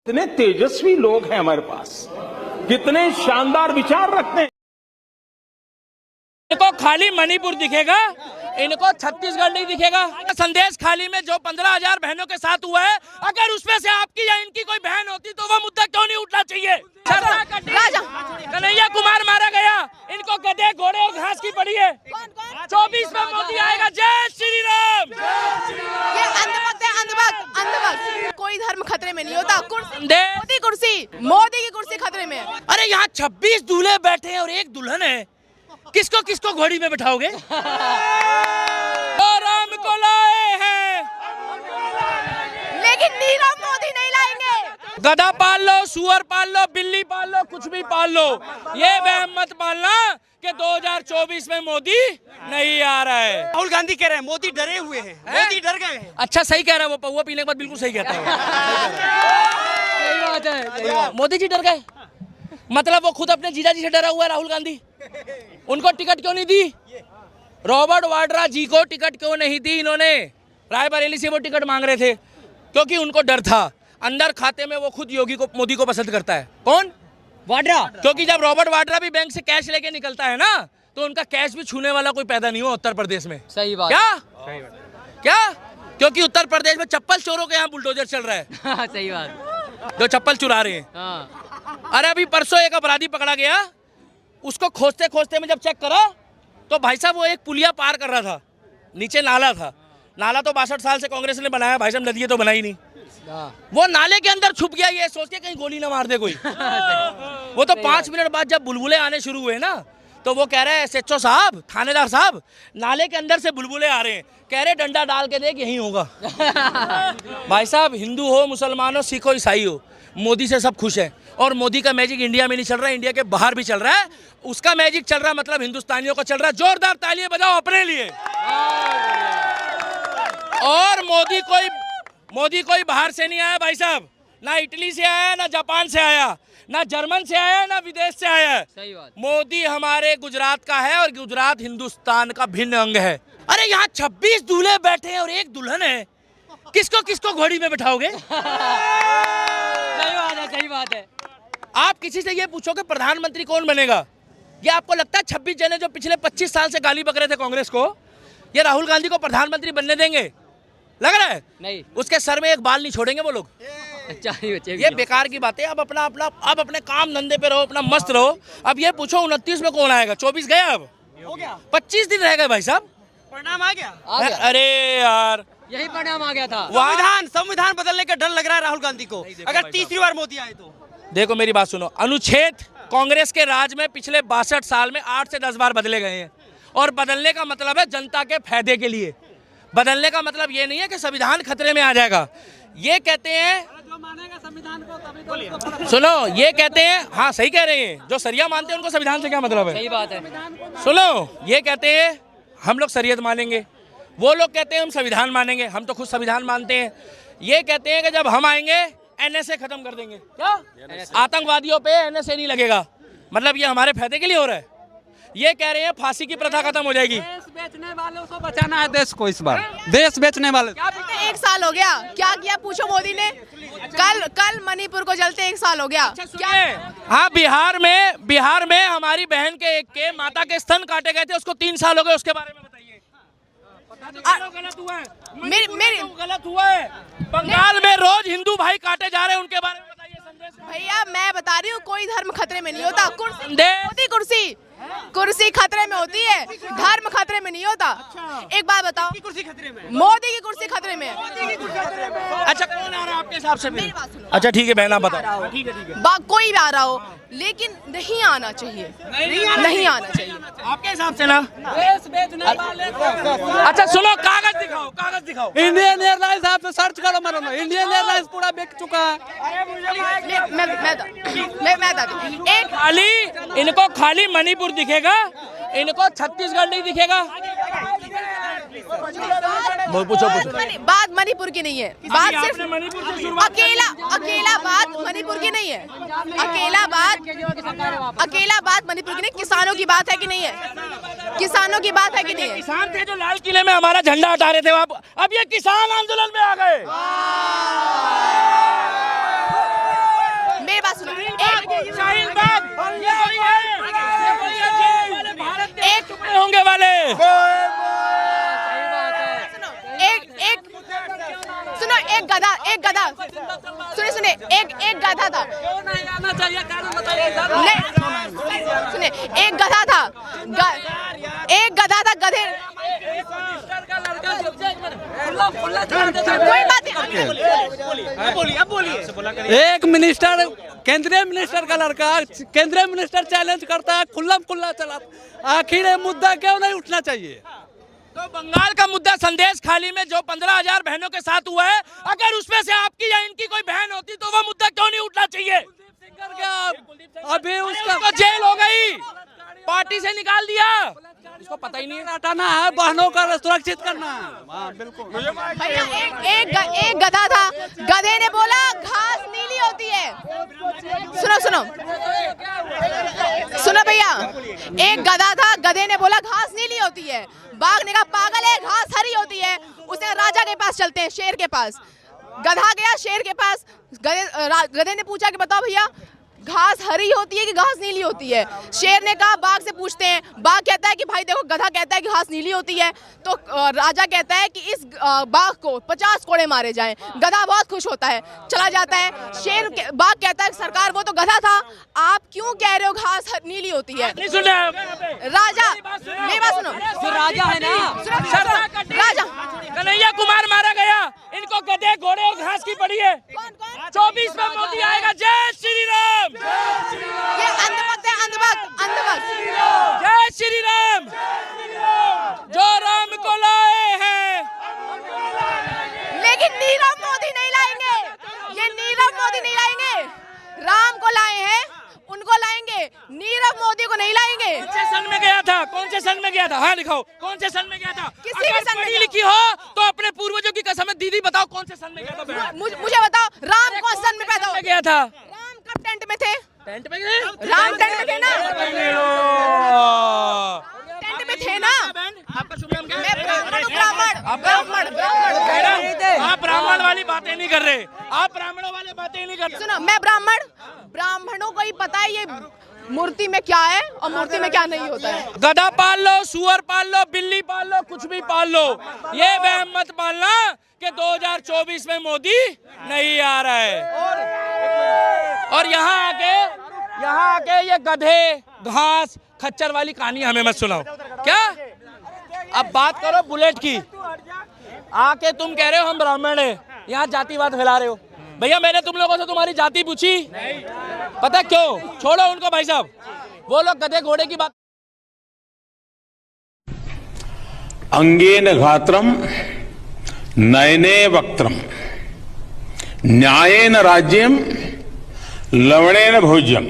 कितने तेजस्वी लोग हैं हमारे पास, कितने शानदार विचार रखते हैं। इनको खाली मणिपुर दिखेगा, इनको छत्तीसगढ़ नहीं दिखेगा। संदेश खाली में जो 15,000 बहनों के साथ हुआ है, अगर उसमें से आपकी या इनकी कोई बहन होती तो वो मुद्दा क्यों नहीं उठना चाहिए। कन्हैया कुमार मारा गया, इनको गधे घोड़े और घास की पड़ी है। 24 में मोदी आएगा। जय श्री राम। ये अंधभक्त है, अंधभक्त। कोई धर्म खतरे में नहीं होता। मोदी की कुर्सी खतरे में है। अरे यहाँ 26 दूल्हे बैठे हैं और एक दुल्हन है, किसको किसको घोड़ी में बिठाओगे? तो राम को लाए हैं, लेकिन नीरव मोदी नहीं लाएंगे। गधा पाल लो, सुअर पाल लो, बिल्ली पाल लो, कुछ भी पाल लो, ये वहम मत पालना कि 2024 में मोदी नहीं आ रहा है। राहुल गांधी कह रहे हैं मोदी डरे हुए हैं, मोदी डर गए हैं। अच्छा सही कह रहा है, वो पौवा पीने के बाद बिल्कुल सही कहता है। सही बात है, मोदी जी डर गए, मतलब वो खुद अपने जीजा जी से डरा हुआ है। राहुल गांधी उनको टिकट क्यों नहीं दी? रॉबर्ट वाड्रा जी को टिकट क्यों नहीं दी इन्होंने? रायबरेली से वो टिकट मांग रहे थे क्योंकि उनको डर था। अंदर खाते में वो खुद मोदी को पसंद करता है। कौन? वाड्रा। क्योंकि जब रॉबर्ट वाड्रा भी बैंक से कैश लेके निकलता है ना, तो उनका कैश भी छूने वाला कोई पैदा नहीं हुआ उत्तर प्रदेश में। सही बात। क्या? क्योंकि उत्तर प्रदेश में चप्पल चोरों के यहाँ बुलडोजर चल रहा है। सही बात। जो चप्पल चुरा रहे हैं। हाँ। अरे अभी परसों एक अपराधी पकड़ा गया, उसको खोजते खोजते में जब चेक करा तो भाई साहब वो एक पुलिया पार कर रहा था, नीचे नाला था। नाला तो 62 साल से कांग्रेस ने बनाया, भाई साहब नदी तो बनाई नहीं। वो नाले के अंदर छुप गया, ये सोच के कहीं गोली ना मार दे कोई। वो तो 5 मिनट बाद जब बुलबुले आने शुरू हुए ना, तो वो कह रहे हैं SHO साहब, थानेदार साहब, नाले के अंदर से बुलबुले आ रहे हैं। कह रहे डंडा डाल के देख यही होगा। भाई साहब हिंदू हो, मुसलमान हो, सिख हो, ईसाई हो, मोदी से सब खुश है। और मोदी का मैजिक इंडिया में नहीं चल रहा है, इंडिया के बाहर भी चल रहा है। उसका मैजिक चल रहा है, मतलब हिंदुस्तानियों का चल रहा है। जोरदार तालियां बजाओ अपने लिए। और मोदी कोई बाहर से नहीं आया भाई साहब, ना इटली से आया, ना जापान से आया, ना जर्मन से आया, ना विदेश से आया। सही बात। मोदी हमारे गुजरात का है और गुजरात हिंदुस्तान का भिन्न अंग है। अरे यहाँ 26 दूल्हे बैठे हैं और एक दुल्हन है, किसको किसको घोड़ी में बिठाओगे? सही बात है। आप किसी से ये पूछो कि प्रधानमंत्री कौन बनेगा, ये आपको लगता है 26 जने जो पिछले 25 साल से गाली बक रहे थे कांग्रेस को, ये राहुल गांधी को प्रधानमंत्री बनने देंगे? लग रहा है नहीं। उसके सर में एक बाल नहीं छोड़ेंगे वो लोग। ये बेकार की बात है। अब अपने काम धंधे पे रहो, अपना मस्त रहो। अब ये पूछो 29 में कौन आएगा? 24 गया, अब हो गया, 25 दिन रह गए भाई साहब, परिणाम आ गया। अरे यार यही परिणाम आ गया था। संविधान बदलने का डर लग रहा है राहुल गांधी को, अगर तीसरी बार मोदी आए तो। देखो मेरी बात सुनो, अनुच्छेद कांग्रेस के राज में पिछले 62 साल में 8 से 10 बार बदले गए हैं। और बदलने का मतलब है जनता के फायदे के लिए। बदलने का मतलब ये नहीं है कि संविधान खतरे में आ जाएगा। ये कहते हैं, जो मानेगा संविधान को तभी तो सुनो, ये कहते हैं, हाँ सही कह रहे हैं, जो सरिया मानते हैं उनको संविधान से क्या मतलब है? सही बात है। सुनो, ये कहते हैं हम लोग शरीयत मानेंगे, वो लोग कहते हैं हम संविधान मानेंगे। हम तो खुद संविधान मानते हैं। ये कहते हैं कि जब हम आएंगे NSA खत्म कर देंगे। क्या? आतंकवादियों पे NSA नहीं लगेगा, मतलब ये हमारे फायदे के लिए हो रहा है। ये कह रहे हैं फांसी की प्रथा खत्म हो जाएगी। देश बेचने वालों को बचाना है, देश को इस बार, देश बेचने वाले। एक साल हो गया, क्या किया पूछो मोदी ने? कल मणिपुर को जलते 1 साल हो गया। क्या? हाँ, बिहार में हमारी बहन के माता के स्तन काटे गए थे, उसको 3 साल हो गए। उसके बारे में बताइए। गलत हुआ है, गलत हुआ है। बंगाल में रोज हिंदू भाई काटे जा रहे हैं, उनके बारे में बताइए। भैया मैं बता रही हूँ, कोई धर्म खतरे में नहीं होता। कुर्सी खतरे में होती है, धर्म खतरे में नहीं होता। एक बात बताओ, कुर्सी खतरे में, मोदी की कुर्सी खतरे में है। अच्छा कौन आ रहा है आपके हिसाब से? अच्छा ठीक है बहना बताओ। ठीक है, कोई भी आ रहा हो, लेकिन नहीं आना चाहिए, नहीं आना चाहिए आपके हिसाब से ना। अच्छा सुनो, कागज दिखाओ। इंडियन एयरलाइंस आप सर्च करो, मरो, इंडियन एयरलाइंस पूरा बिक चुका है। इनको खाली मणिपुर दिखेगा, इनको छत्तीसगढ़ नहीं दिखेगा। पूछो। बात मणिपुर की नहीं है, बात सिर्फ अकेला बात मणिपुर की नहीं है। अकेला बात मणिपुर की नहीं, किसानों की बात है कि नहीं है? किसानों की बात है कि नहीं है? किसान थे जो लाल किले में हमारा झंडा हटा रहे थे, अब ये किसान आंदोलन में आ गए। सही बात है। सुनो एक गधा सुने एक गधा था। नहीं आना चाहिए, कारण बताइए। नहीं सुने एक गधा था गधे। कोई बात नहीं, एक मिनिस्टर, केंद्रीय मिनिस्टर का लड़का केंद्रीय मिनिस्टर चैलेंज करता है, खुल्ला चला। आखिर ये मुद्दा क्यों नहीं उठना चाहिए? तो बंगाल का मुद्दा संदेश खाली में जो 15,000 बहनों के साथ हुआ है, अगर उसमें से आपकी या इनकी कोई बहन होती तो वो मुद्दा क्यों नहीं उठना चाहिए? अभी उसका तो जेल हो गई, पार्टी से निकाल दिया, इसको पता ही नहीं है। हटाना है, बहनों का सुरक्षित करना है। हाँ बिल्कुल। भैया एक गधा था, गधे ने बोला घास नीली होती है। सुनो भैया, एक गधा था, गधे ने बोला घास नीली होती है। बाघ ने कहा पागल है, घास हरी होती है। उसने राजा के पास चलते हैं, शेर के पास। गधा गया शेर के पास, गधे ने पूछा कि बताओ भैया घास हरी होती है कि घास नीली होती है? शेर ने कहा बाघ से पूछते हैं। बाघ कहता है कि भाई देखो, गधा कहता है कि घास नीली होती है, तो राजा कहता है कि इस बाघ को 50 कोड़े मारे जाएं। गधा बहुत खुश होता है, चला जाता है। बाघ कहता है सरकार वो तो गधा था, आप क्यों कह रहे हो घास नीली होती है? नहीं सुन रहे हो? राजा मेरी बात सुनो, जो राजा है ना, राजा कन्हैया कुमार मारा गया, इनको गधे घोड़े और घास की पड़ी है। 24 में मोदी आएगा। जय श्री राम। ये अंधभक्त है, अंधभक्त। जय श्री राम। जो राम को लाए हैं, लेकिन नीरव मोदी नहीं लाएंगे, ये नीरव मोदी नहीं लाएंगे। राम को लाए हैं, उनको लाएंगे, नीरव मोदी को नहीं लाएंगे। कौन से सन में गया था? कौन से सन में गया था? हाँ दिखाओ, कौन से सन में गया था? किसी भी सन में पढ़ी लिखी हो तो अपने पूर्वजों की कसम है। दीदी बताओ कौन से सन में गया था? मुझे बताओ, राम कौन सन में पैदा हुआ? गया था। राम कब टेंट में थे? टेंट में गए? राम टेंट में थे ना? टेंट में थे ना? आपका शुभ नाम क्या है? मैं ब्राह्मण। आप ब्राह्मण वाली बातें नहीं कर रहे, आप ब्राह्मणों वाली बातें नहीं कर रहे। सुनो, मैं ब्राह्मणों को ही पता है ये मूर्ति में क्या है और मूर्ति में क्या नहीं होता है। गधा पाल लो, सुअर पाल लो, बिल्ली पाल लो, कुछ भी पाल लो, ये वहम मत पालना कि 2024 में मोदी नहीं आ रहा है। और यहाँ आके ये गधे घास खच्चर वाली कहानी हमें मत सुनाओ। क्या अब बात करो बुलेट की। आके तुम कह रहे हो हम ब्राह्मण है, यहाँ जातिवाद फैला रहे हो। भैया मैंने तुम लोगों से तुम्हारी जाति पूछी? पता क्यों? छोड़ो उनको भाई साहब, वो लोग गधे घोड़े की बात। अंगेन घात्रम नयने वक्त्रम न्यायेन राज्यम लवणेन भोज्यम